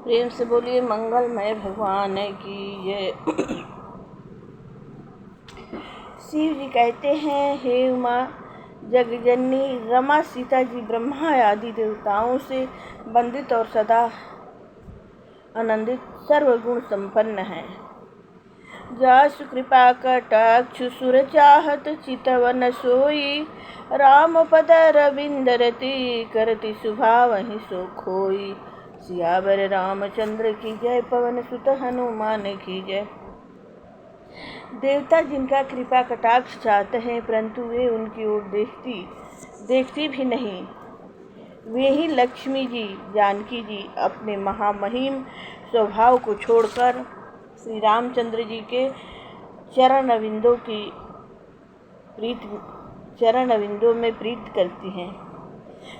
प्रेम से बोलिए मंगलमय भगवान की ये। शिव जी कहते हैं, हे उमा जगजननी रमा, सीता जी ब्रह्मा आदि देवताओं से वंदित और सदा आनंदित सर्वगुण संपन्न है। जासु कृपा कटाक्ष सुर चाहत चितवन सोई, राम पद रविंद रति करति सुभावहि सो खोई। सियावर रामचंद्र की जय, पवन सुत हनुमान की जय। देवता जिनका कृपा कटाक्ष चाहते हैं, परंतु वे उनकी ओर देखती भी नहीं। वे ही लक्ष्मी जी, जानकी जी अपने महामहिम स्वभाव को छोड़कर श्री रामचंद्र जी के चरण अविंदों में प्रीत करती हैं।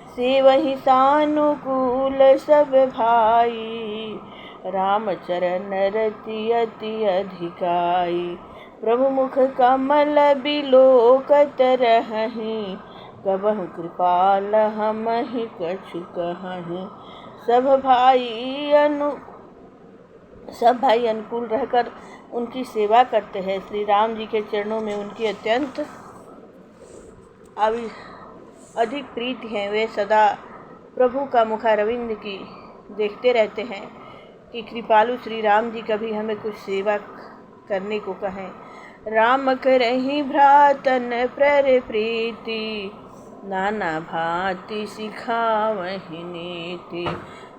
से वही सानुकूल सब भाई, राम चरण रति अति अधिकाई। प्रभु मुख कमल बिलोकत रहहि, कबहु कृपाल हमहि कछु कहहि। सब भाई अनुकूल रहकर उनकी सेवा करते हैं। श्री राम जी के चरणों में उनकी अत्यंत अधिक प्रीति है। वे सदा प्रभु का मुखारविंद की देखते रहते हैं कि कृपालु श्री राम जी कभी हमें कुछ सेवा करने को कहें। राम करहि भ्रातन प्र प्रीति, नाना भांति सिखावहि नीति।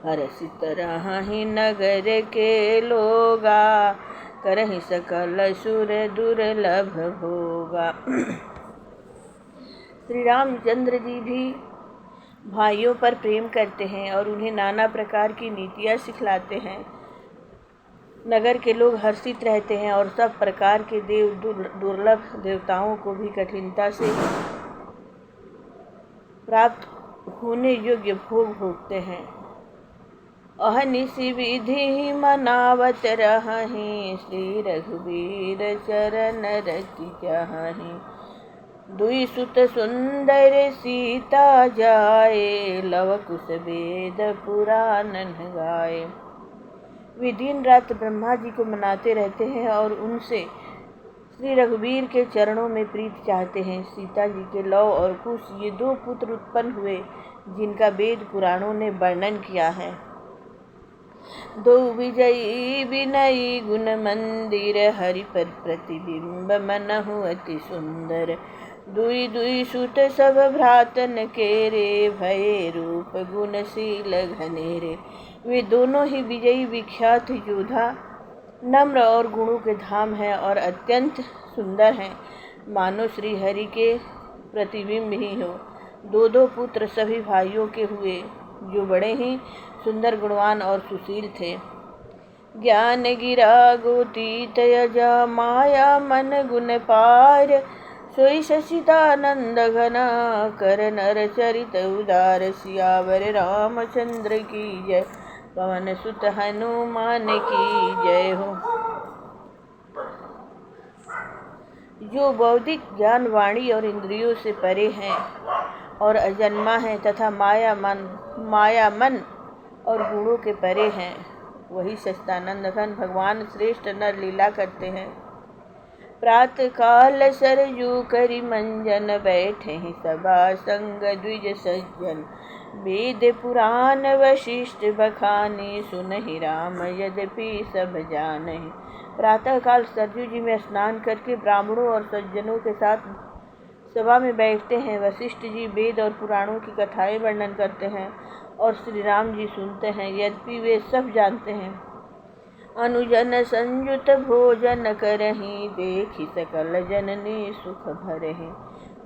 हरषित रहहि नगर के लोगा, करहि सकल सुर दुर्लभ भोगा। श्री रामचंद्र जी भी भाइयों पर प्रेम करते हैं और उन्हें नाना प्रकार की नीतियाँ सिखलाते हैं। नगर के लोग हर्षित रहते हैं और सब प्रकार के दुर्लभ देवताओं को भी कठिनता से प्राप्त होने योग्य भोग भोगते हैं। अहनिशि विधि मनावत रहहि, श्री रघुवीर चरण रति चाहि। दुई सुत सुंदर सीता जाए, लव कुश वेद पुराण गाए। वे दिन रात ब्रह्मा जी को मनाते रहते हैं और उनसे श्री रघुवीर के चरणों में प्रीति चाहते हैं। सीता जी के लव और कुश ये दो पुत्र उत्पन्न हुए जिनका वेद पुराणों ने वर्णन किया है। दो विजयी विनयी गुण मंदिर, हरि पर प्रतिबिंब मनहु अति सुंदर। दुई दुई सुत सब भ्रातन केरे, भये रूप गुणशील घनेरे। वे दोनों ही विजयी विख्यात योद्धा, नम्र और गुणों के धाम हैं और अत्यंत सुंदर हैं, मानो श्री हरि के प्रतिबिंब ही हो। दो दो पुत्र सभी भाइयों के हुए, जो बड़े ही सुंदर, गुणवान और सुशील थे। ज्ञान गिरा गोतीत यजा, माया मन गुण पार। सोई सचिदानंद घना, कर नर चरित उदार। सियावर रामचंद्र की जय, पवन सुत हनुमान की जय हो। जो बौद्धिक ज्ञान, वाणी और इंद्रियों से परे हैं और अजन्मा है तथा माया मन और गुणों के परे हैं, वही सच्चिदानंद घन भगवान श्रेष्ठ नर लीला करते हैं। प्रातः काल सरजू करि मंजन, बैठे ही सभा संग द्विज सज्जन। वेद पुराण वशिष्ठ बखानी, सुनहि राम यद्यपि सब जानहि। प्रातः काल सरजू जी में स्नान करके ब्राह्मणों और सज्जनों के साथ सभा में बैठते हैं। वशिष्ठ जी वेद और पुराणों की कथाएं वर्णन करते हैं और श्री राम जी सुनते हैं, यद्यपि वे सब जानते हैं। अनुजन संयुत भोजन करहि, देखि सकल जननी सुख भरहि।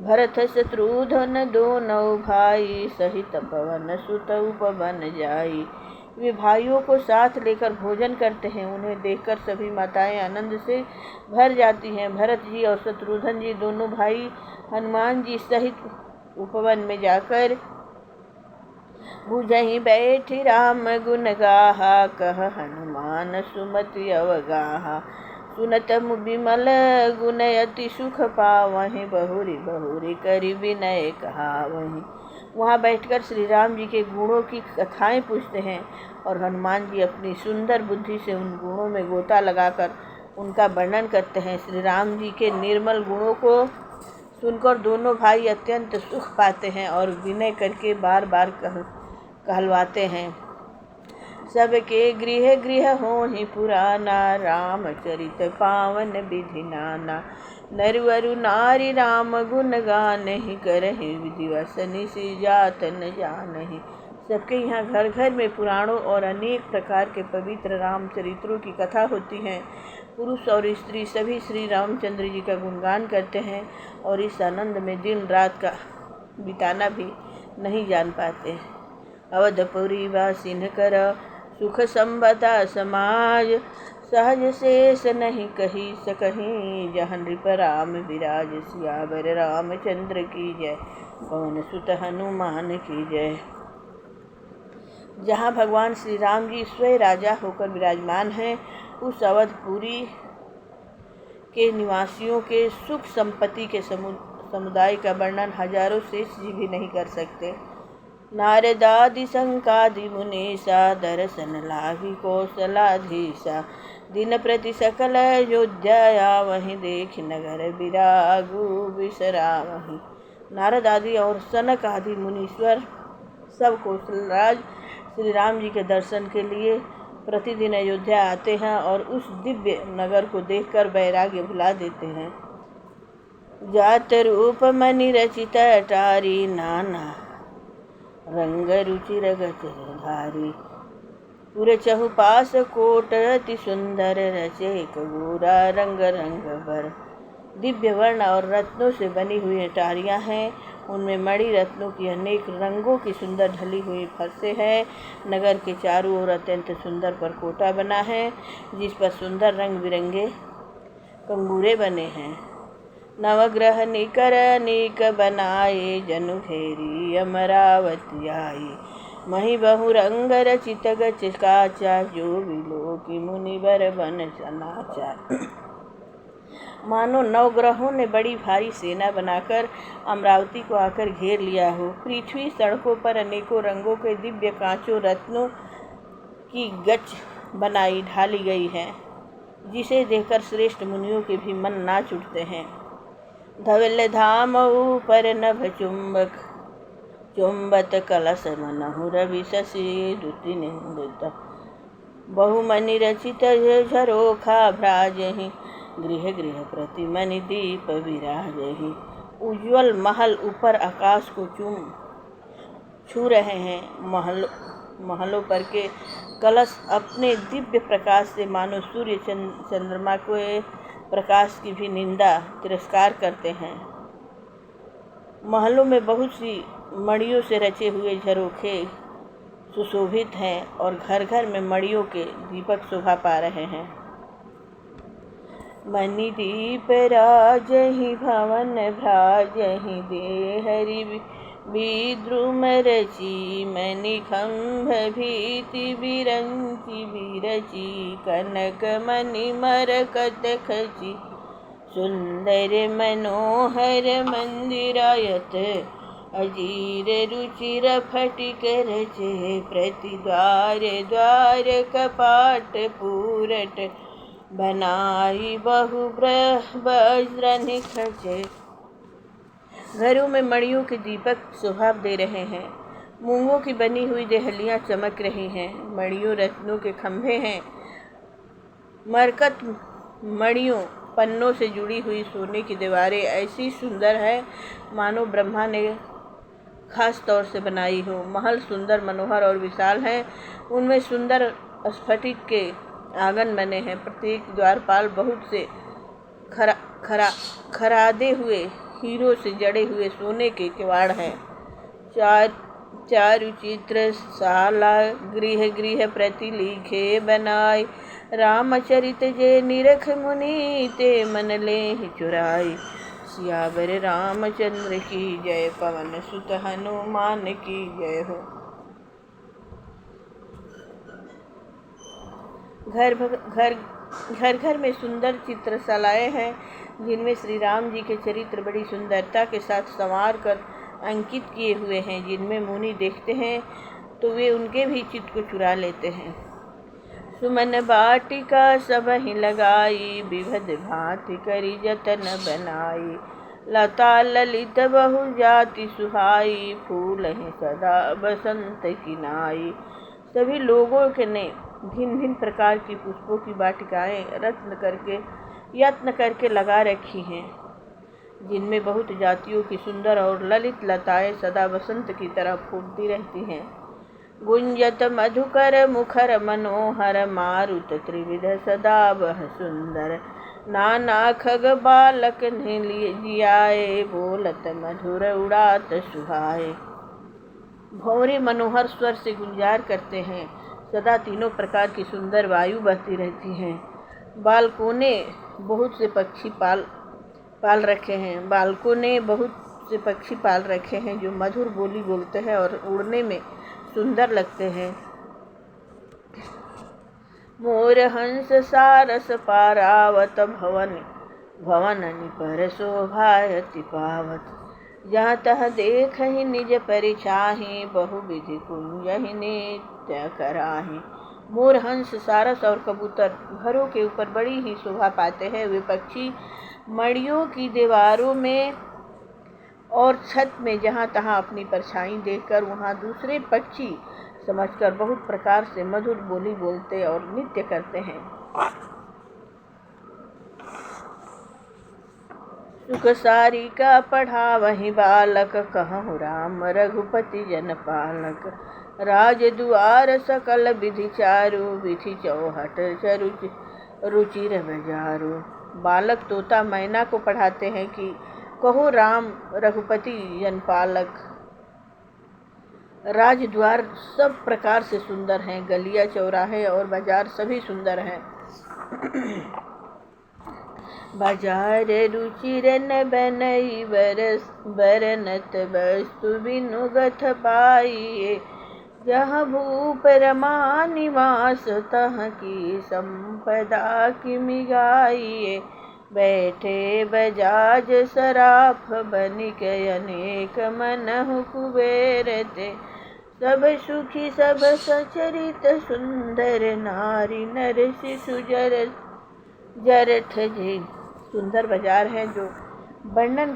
भरत शत्रुघ्न दोनों भाई, सहित पवन सुत उपवन जाई। वे भाइयों को साथ लेकर भोजन करते हैं। उन्हें देखकर सभी माताएं आनंद से भर जाती हैं। भरत जी और शत्रुघ्न जी दोनों भाई हनुमान जी सहित उपवन में जाकर बुझहि बैठि राम गुण गाहा, कह हनुमान सुमति अवगाहा। सुनत विमल गुण अति सुख पावहि, बहुरी बहुरी करि विनय कहावहि। वहाँ बैठकर श्री राम जी के गुणों की कथाएं पूछते हैं और हनुमान जी अपनी सुंदर बुद्धि से उन गुणों में गोता लगाकर उनका वर्णन करते हैं। श्री राम जी के निर्मल गुणों को सुनकर दोनों भाई अत्यंत सुख पाते हैं और विनय करके बार बार कहलवाते हैं। सबके गृह गृह होहि पुराना, रामचरित पावन विधि नाना। नरवरु नारी राम गुण गानहि, करहि विधिवत निसि जात न जानहि। सबके यहाँ घर घर में पुराणों और अनेक प्रकार के पवित्र रामचरित्रों की कथा होती है। पुरुष और स्त्री सभी श्री रामचंद्र जी का गुणगान करते हैं और इस आनंद में दिन रात का बिताना भी नहीं जान पाते। अवधपुरी वासिन कर सुख संबता समाज, सहज शेष नहीं कही सकहीं। जहाँ नृप राम विराज, सियावर रामचंद्र की जय। पवन सुत हनुमान की जय। जहाँ भगवान श्री राम जी स्वयं राजा होकर विराजमान हैं, उस अवधपुरी के निवासियों के सुख संपत्ति के समुदाय का वर्णन हजारों शेष जी भी नहीं कर सकते। नारदादि संकादि मुनीसा, दर्शन लाभी कौशलाधीशा। दिन प्रति सकल अयोध्या, वहीं देख नगर विरागु विसरावहीं। नारद आदि और सनक आदि मुनीश्वर सब कौशलराज श्री राम जी के दर्शन के लिए प्रतिदिन अयोध्या आते हैं और उस दिव्य नगर को देखकर वैराग्य भुला देते हैं। जात रूप मणि रचित अटारी, नाना रंग रुचि रगचधारी। पूरे चहुपास कोट अति सुंदर, रचे कगोरा रंग रंग भर। दिव्य वर्ण और रत्नों से बनी हुई अटारियाँ हैं, उनमें मणि रत्नों की अनेक रंगों की सुंदर ढली हुई फरसें हैं। नगर के चारों ओर अत्यंत सुंदर परकोटा बना है, जिस पर सुंदर रंग बिरंगे कंगूरे बने हैं। नवग्रह निकर अनेक बनाए, जनु घेरी अमरावती आई। मही बहु रंग रचित गच काचा, जो विलोकी मुनिवर बन सनाचा। मानो नवग्रहों ने बड़ी भारी सेना बनाकर अमरावती को आकर घेर लिया हो। पृथ्वी सड़कों पर अनेकों रंगों के दिव्य कांचों रत्नों की गच बनाई ढाली गई है, जिसे देखकर श्रेष्ठ मुनियों के भी मन नाच उठते हैं। धवल धाम ऊपर नभ चुंबक, चुंबत कलश मनहु रवि शशि द्युति निंदित। बहुमनि रचित झरोखा भ्राजहि, गृह गृह प्रति मणि दीप विराजहि। उज्ज्वल महल ऊपर आकाश को छू रहे हैं। महलों पर के कलश अपने दिव्य प्रकाश से मानो सूर्य चंद्रमा के प्रकाश की भी निंदा तिरस्कार करते हैं। महलों में बहुत सी मणियों से रचे हुए झरोखे सुशोभित हैं और घर घर में मणियों के दीपक शोभा पा रहे हैं। मणि दीप राजहि, भवन भ्राजहि, देहरि विद्रुम रची। मणि खंभ भीति बिरंची बिरची, कनक मणि मरकत खची। सुंदर मनोहर मंदिरायत, अजीर रुचिर फटिक रचे। प्रति द्वार द्वार कपाट पूरट, बनाई बहु वज्र निखचे। घरों में मणियों के दीपक शोभा दे रहे हैं। मूंगों की बनी हुई देहलियां चमक रही हैं। मणियों रत्नों के खंभे हैं। मरकत मणियों पन्नों से जुड़ी हुई सोने की दीवारें ऐसी सुंदर है मानो ब्रह्मा ने खास तौर से बनाई हो। महल सुंदर मनोहर और विशाल हैं। उनमें सुंदर स्फटिक के आंगन बने हैं। प्रत्येक द्वारपाल बहुत से खरादे हुए हीरों से जड़े हुए सोने के किवाड़ हैं। चारु चित्र शाला, गृह गृह प्रति लिखे बनाए। रामचरित जे निरख मुनि, ते मन लेहि चुराई। सियावर रामचंद्र की जय, पवन सुत हनुमान की जय हो। घर घर में सुंदर चित्रशालाएँ हैं, जिनमें श्री राम जी के चरित्र बड़ी सुंदरता के साथ संवार कर अंकित किए हुए हैं, जिनमें मुनि देखते हैं तो वे उनके भी चित्त को चुरा लेते हैं। सुमन बाटिका सब ही लगाई, विविध भांति करी जतन बनाई। लता ललित बहु जाति सुहाई, फूल ही सदा बसंत की नाई। सभी लोगों के ने भिन्न भिन्न प्रकार की पुष्पों की वाटिकाएं यत्न करके लगा रखी हैं, जिनमें बहुत जातियों की सुंदर और ललित लताएं सदा बसंत की तरह फूटती रहती हैं। गुंजत मधुकर मुखर मनोहर, मारुत त्रिविध सदा वह सुंदर। नाना खग बालक ने जियाए, बोलत मधुर उड़ात सुहाए। भंवरे मनोहर स्वर से गुंजार करते हैं, सदा तीनों प्रकार की सुंदर वायु बहती रहती हैं। बालकों ने बहुत से पक्षी पाल रखे हैं। बालकों ने बहुत से पक्षी पाल रखे हैं जो मधुर बोली बोलते हैं और उड़ने में सुंदर लगते हैं। मोर हंस सारस पारावत, भवन निपर शोभायति पावत। जहाँ तह देख ही निज परिछाहि, बहुविधि कुंज ही नित्य कराहि। मोर हंस सारस और कबूतर घरों के ऊपर बड़ी ही शोभा पाते हैं। वे पक्षी मड़ियों की दीवारों में और छत में जहाँ तहाँ अपनी परछाई देखकर वहाँ दूसरे पक्षी समझकर बहुत प्रकार से मधुर बोली बोलते और नृत्य करते हैं। सुख सारी का पढ़ा वही बालक, कहूँ राम रघुपति जन पालक। राज दुआर सकल विधि चारु, विधि चौहट रुचिर बजारू। बालक तोता मैना को पढ़ाते हैं कि कहो राम रघुपति जन पालक। राजद्वार सब प्रकार से सुंदर हैं, गलियां चौराहे और बाजार सभी सुंदर हैं। बाजार रुचिर न बनई, बरनत वस्तु बिनुगथ पाई। जहाँ भूप रमा निवास, तहाँ की संपदा की मिगाई। बैठे बजाज सराफ, बनिक अनेक मनहु कुबेर ते। सब सुखी सब सचरित, सुंदर नारी नर शिशु जरठ जी। सुंदर बाजार है जो वर्णन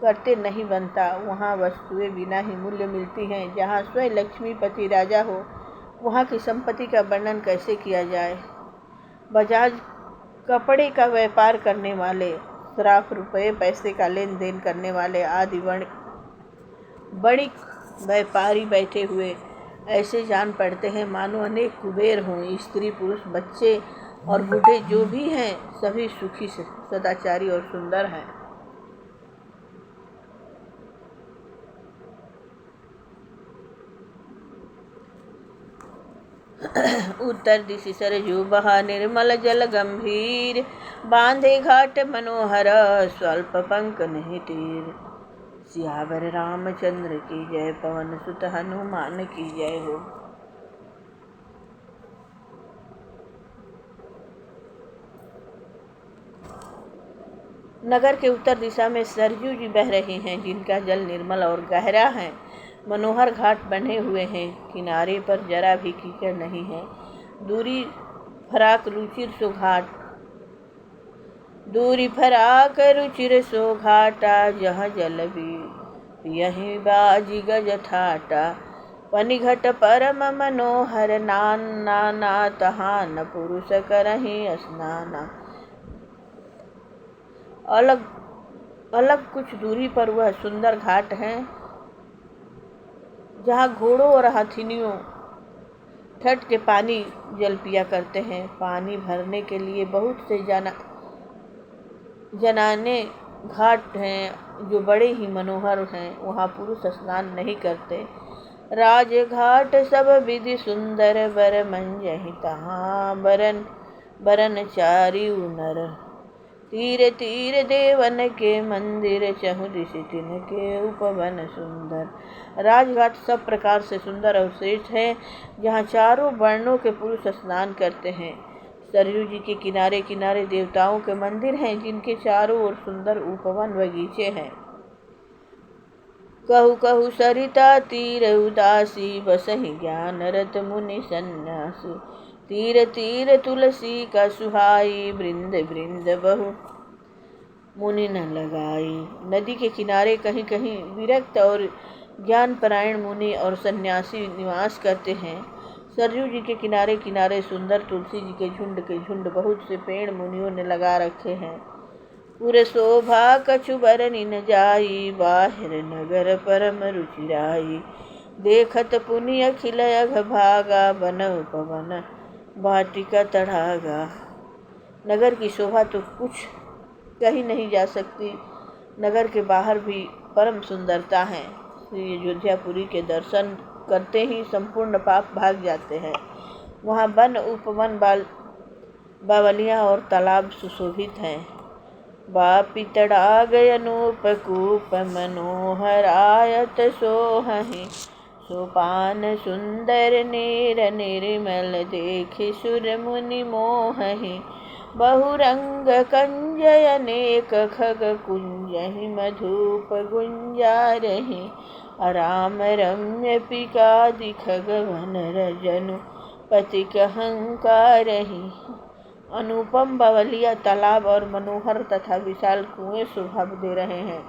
करते नहीं बनता। वहाँ वस्तुएं बिना ही मूल्य मिलती हैं। जहाँ स्वयं लक्ष्मीपति राजा हो, वहाँ की संपत्ति का वर्णन कैसे किया जाए। बजाज कपड़े का व्यापार करने वाले, सराफ रुपये पैसे का लेन देन करने वाले आदि बड़ी व्यापारी बैठे हुए ऐसे जान पड़ते हैं मानो अनेक कुबेर हों। स्त्री पुरुष बच्चे और बूढ़े जो भी हैं सभी सुखी सदाचारी और सुंदर हैं। उत्तर दिशि सरजू बहा, निर्मल जल गंभीर। बांधे घाट मनोहर, स्वल्प पंख नहीं तीर। सियावर रामचंद्र की जय, पवन सुत हनुमान की जय हो। नगर के उत्तर दिशा में सरजू जी बह रहे हैं, जिनका जल निर्मल और गहरा है। मनोहर घाट बने हुए हैं, किनारे पर जरा भी कीचड़ नहीं है। दूरी फराक रुचिर सो घाटा, जहाँ जल भी यहीं बाजी गज ठाटा। पनिघट परम मनोहर, नाना तहाँ न पुरुष करहि स्नाना। अलग कुछ दूरी पर वह सुंदर घाट है, जहाँ घोड़ों और हाथिनियों ठट के पानी जल पिया करते हैं। पानी भरने के लिए बहुत से जनाने घाट हैं जो बड़े ही मनोहर हैं। वहाँ पुरुष स्नान नहीं करते। राजघाट सब विधि सुंदर, बर मंजहि तहाँ बरन चारि नर। तीर तीर देवन के मंदिर, चहु दिशि तिनके उपवन सुंदर। राजघाट सब प्रकार से सुंदर और श्रेष्ठ है, जहाँ चारों वर्णों के पुरुष स्नान करते हैं। सरयू जी के किनारे किनारे देवताओं के मंदिर हैं, जिनके चारों ओर सुंदर उपवन बगीचे हैं। कहु कहु सरिता तीर उदासी, बसहि ज्ञान रत मुनि सन्यासी। तीर तीर तुलसी का सुहाई, बृंद बृंद बहु मुनि न लगाई। नदी के किनारे कहीं कहीं विरक्त और ज्ञानपरायण मुनि और सन्यासी निवास करते हैं। सरयू जी के किनारे किनारे सुंदर तुलसी जी के झुंड बहुत से पेड़ मुनियों ने लगा रखे हैं। पूरे शोभा कछु बरनि न जाई, बाहिर नगर परम रुचिराई। देखत पुनि अखिल अघ भागा, बनउ पवन वाटिका तड़ागा। नगर की शोभा तो कुछ कहीं नहीं जा सकती। नगर के बाहर भी परम सुंदरता है। श्री अयोध्यापुरी के दर्शन करते ही संपूर्ण पाप भाग जाते हैं। वहाँ वन उपवन बावलियाँ और तालाब सुशोभित हैं। बापी तड़ाग अनूप कूप, मनोहरायत सोहहि। सोपान सुंदर नीर निर्मल, देखि सुर मुनि मोहहि। बहुरंग कंजय अनेक खग कुंजहि, मधुप गुंजारहि। अराम रम्य पिकादि खग, वनर जनु पतिक हंकारहि। अनुपम बावलिया तालाब और मनोहर तथा विशाल कुएं शोभा दे रहे हैं,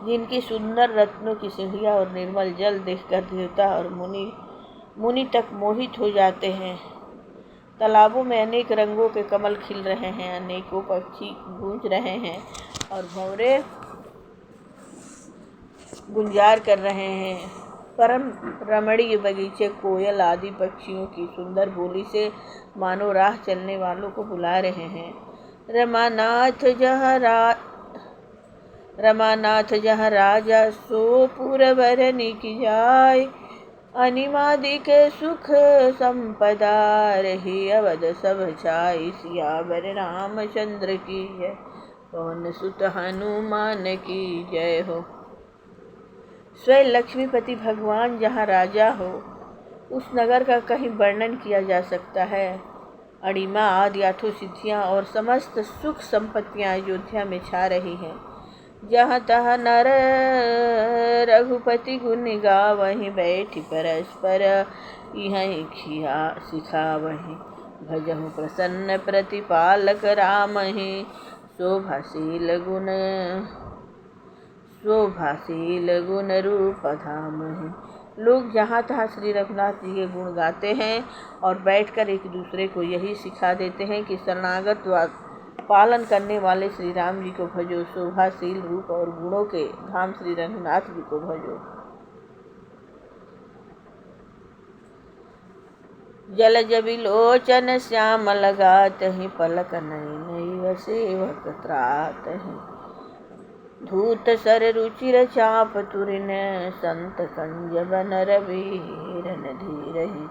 जिनकी सुंदर रत्नों की सीढ़ियाँ और निर्मल जल देखकर देवता और मुनि तक मोहित हो जाते हैं। तालाबों में अनेक रंगों के कमल खिल रहे हैं, अनेकों पक्षी गूंज रहे हैं और भंवरे गुंजार कर रहे हैं। परम रमणीय बगीचे कोयल आदि पक्षियों की सुंदर बोली से मानो राह चलने वालों को बुला रहे हैं। रमानाथ जहाँ राजा, सो पुरवरनि की जाय। अनिमादिक सुख संपदा, रही अवध सब छाई। सियावर रामचंद्र की जय, पवन सुत हनुमान की जय हो। स्वयं लक्ष्मीपति भगवान जहाँ राजा हो, उस नगर का कहीं वर्णन किया जा सकता है। अणिमा आदि आठों सिद्धियाँ और समस्त सुख संपत्तियाँ अयोध्या में छा रही हैं। जहाँ तहाँ नर रघुपति गुण गावहीं, बैठी परस्पर इहीं सिखावहीं। भजहु प्रसन्न प्रतिपालक रामहि, शोभाशील गुण रूप धाम है। लोग जहाँ तहाँ श्री रघुनाथ जी के गुण गाते हैं और बैठकर एक दूसरे को यही सिखा देते हैं कि शरणागत पालन करने वाले श्री राम जी को भजो, शोभाशील रूप और गुणों के धाम श्री रघुनाथ जी को भजो। जलज विलोचन श्याम लगात हैं, पलक नयन सेवक त्रात हैं। धूत सर रुचिर चाप तुरिन, संत कंज बन रवीरन धीरहि।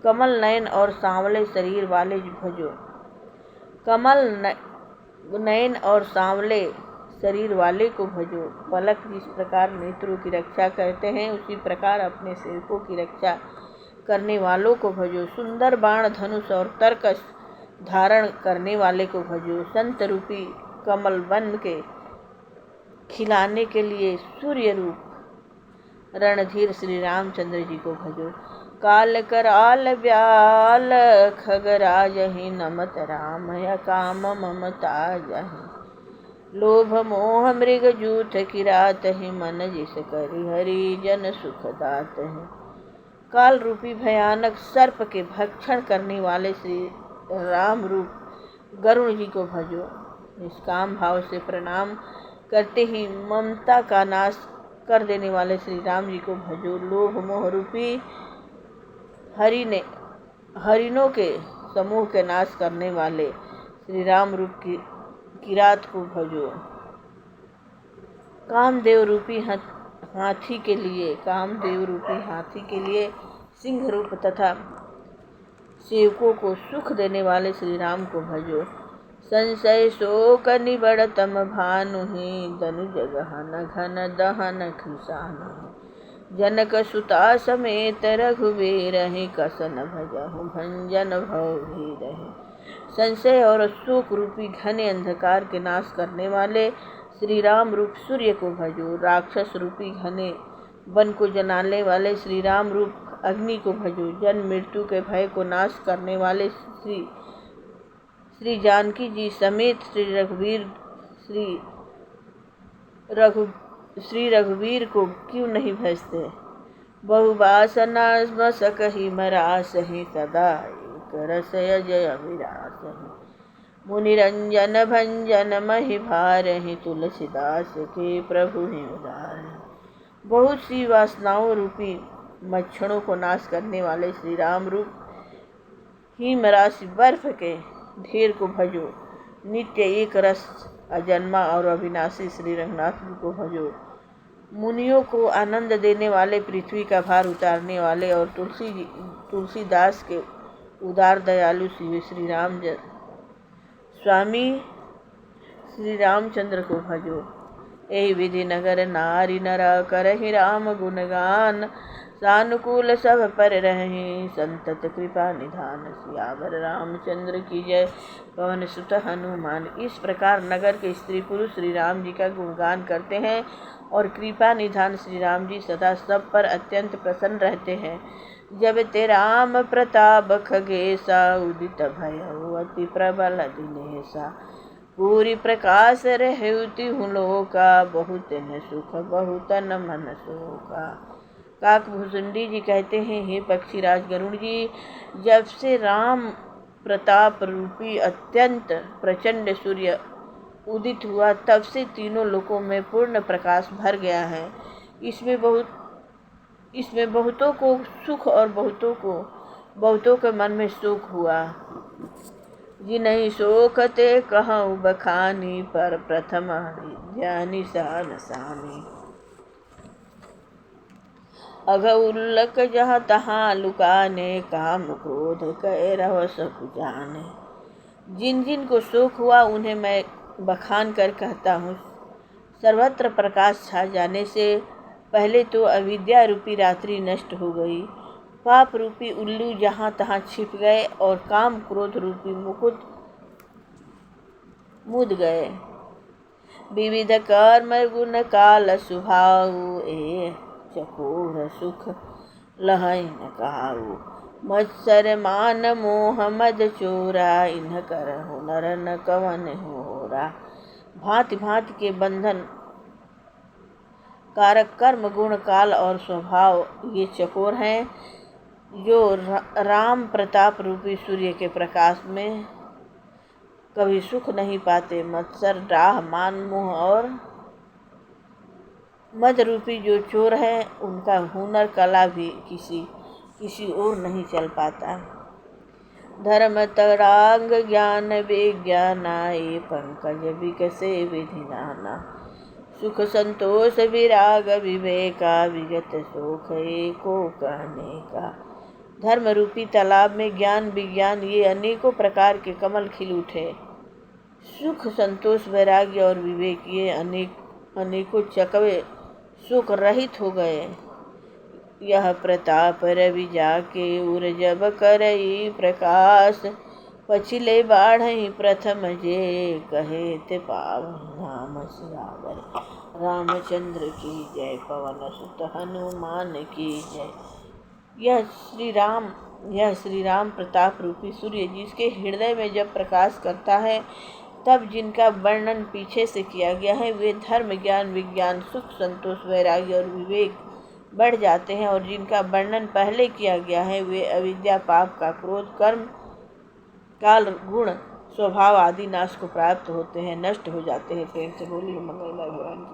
कमल नयन और सांवले शरीर वाले भजो। कमल नयन और सांवले शरीर वाले को भजो। पलक जिस प्रकार नेत्रों की रक्षा करते हैं, उसी प्रकार अपने सेवकों की रक्षा करने वालों को भजो। सुंदर बाण धनुष और तरकस धारण करने वाले को भजो। संत रूपी कमल वन के खिलाने के लिए सूर्य रूप रणधीर श्री रामचंद्र जी को भजो। काल कराल व्याल खगराज ही, नमत राम या काम ममता जहि। लोभ मोह मृग जूथ किरात ही, मन जिस करि हरि जन सुख दात है। काल रूपी भयानक सर्प के भक्षण करने वाले श्री राम रूप गरुण जी को भजो। निष्काम भाव से प्रणाम करते ही ममता का नाश कर देने वाले श्री राम जी को भजो। लोभ मोह रूपी हरिणों के समूह के नाश करने वाले श्री राम रूप की किरात को भजो। कामदेव रूपी हाथी के लिए सिंह रूप तथा सेवकों को सुख देने वाले श्री राम को भजो। संशय शोक निबड़तम भानुहि, दनुज गहन घन दहन खिसानु। जनक सुता समेत रघुवीरहि, कसन भजहु भंजन भव भीरहि। संशय और शोक रूपी घने अंधकार के नाश करने वाले श्री राम रूप सूर्य को भजो। राक्षस रूपी घने वन को जलाने वाले श्री राम रूप अग्नि को भजो। जन्म मृत्यु के भय को नाश करने वाले श्री जानकी जी समेत श्री रघुवीर को क्यों नहीं भजते। बहुवासना सकहि मरासहि सदा एक रस जय विरासहि। मुनिरंजन भंजन महि भारहि तुलसीदास के प्रभु ही उदार। बहुत सी वासनाओं रूपी मच्छरों को नाश करने वाले श्री राम रूप हिमराशि बर्फ के ढेर को भजो। नित्य एक रस अजन्मा और अविनाशी श्री रंगनाथ जी को भजो। मुनियों को आनंद देने वाले, पृथ्वी का भार उतारने वाले और तुलसीदास के उदार दयालु श्री राम स्वामी श्री रामचंद्र को भजो। यही विधि नगर नारी नर करहि राम गुणगान। सानुकूल सब पर रहे संतत कृपा निधान। सियावर रामचंद्र की जय पवन सुत हनुमान। इस प्रकार नगर के स्त्री पुरुष श्री राम जी का गुणगान करते हैं और कृपा निधान श्री राम जी सदा सब पर अत्यंत प्रसन्न रहते हैं। जब ते राम प्रताप खगेसा उदित भयउ अति प्रबल दिनेसा। पूरी प्रकाश रहती हूँ लोका बहुत न सुख बहुत न मन शोका। काकभूषुंडी जी कहते हैं, हे पक्षीराज गरुड़ जी, जब से राम प्रताप रूपी अत्यंत प्रचंड सूर्य उदित हुआ तब से तीनों लोकों में पूर्ण प्रकाश भर गया है। इसमें बहुतों को सुख और बहुतों के मन में शोक हुआ। जिन्हीं शोक ते कहूँ बखानी पर प्रथम ज्ञानी सानी। अघउल्लक जहाँ तहाँ लुकाने काम क्रोध कह रहो सब जाने। जिन जिन को शोक हुआ उन्हें मैं बखान कर कहता हूँ। सर्वत्र प्रकाश छा जाने से पहले तो अविद्या रूपी रात्रि नष्ट हो गई। पाप रूपी उल्लू जहाँ तहाँ छिप गए और काम क्रोध रूपी मुकुट मुद गए। विविध कर्म गुण काल सुभाऊ ए चकोर सुख लहै न काऊ। मत्सर मान मोह मद चोरा इन्ह करहु नर न कवन होरा। भांति भांति के बंधन कारक कर्म गुण काल और स्वभाव ये चकोर हैं जो राम प्रताप रूपी सूर्य के प्रकाश में कभी सुख नहीं पाते। मत्सर डाह मान मोह और मद रूपी जो चोर है उनका हुनर कला भी किसी और नहीं चल पाता। धर्म तरांग ज्ञान विज्ञानाए पंकज विकसे विधि नाना। सुख संतोष विराग विवेका विगत शोक एको कहने का। धर्म रूपी तालाब में ज्ञान विज्ञान ये अनेकों प्रकार के कमल खिल उठे। सुख संतोष वैराग्य और विवेक ये अनेकों चकवे सुख रहित हो गए। यह प्रताप रवि जाके उर जब करई प्रकाश। पछिले बाढ़ई प्रथम जे कहे ते पावन नाम सियावर। रामचंद्र की जय पवन सुत हनुमान की जय। यह श्री राम प्रताप रूपी सूर्य जिसके हृदय में जब प्रकाश करता है तब जिनका वर्णन पीछे से किया गया है वे धर्म ज्ञान विज्ञान सुख संतोष वैराग्य और विवेक बढ़ जाते हैं। और जिनका वर्णन पहले किया गया है वे अविद्या पाप का क्रोध कर्म काल गुण स्वभाव आदि नाश को प्राप्त होते हैं, नष्ट हो जाते हैं। प्रेम से बोलिए मंगलमय भगवान।